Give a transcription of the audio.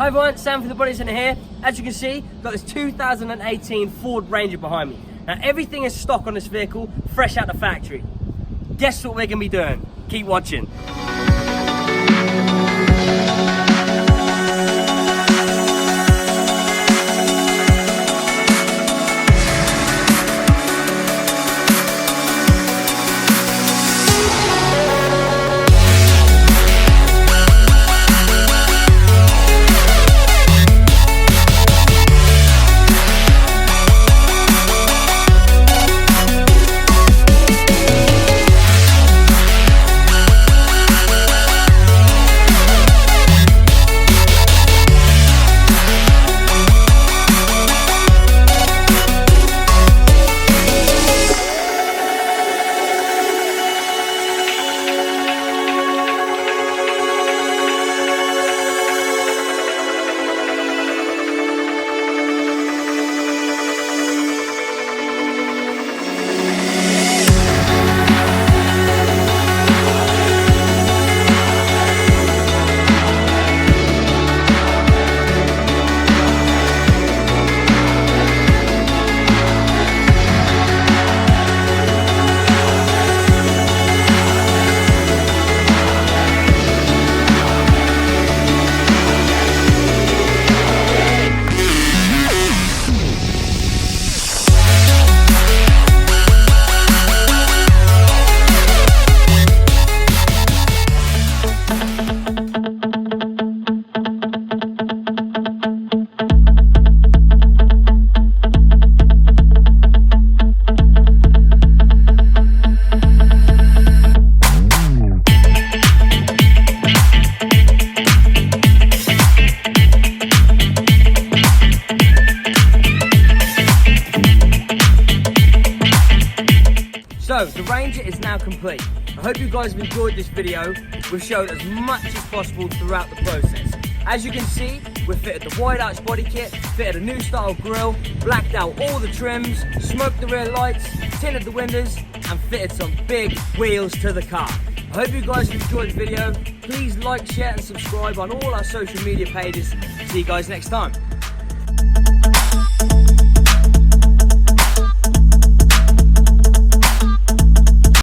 Hi everyone, Sam from the Bodycentre here. As you can see, I've got this 2018 Ford Ranger behind me. Now everything is stock on this vehicle, fresh out the factory. Guess what we're going to be doing? Keep watching. So, the Ranger is now complete. I hope you guys have enjoyed this video. We've showed as much as possible throughout the process. As you can see, we've fitted the wide arch body kit, fitted a new style grille, blacked out all the trims, smoked the rear lights, tinted the windows, and fitted some big wheels to the car. I hope you guys have enjoyed the video. Please like, share, and subscribe on all our social media pages. See you guys next time.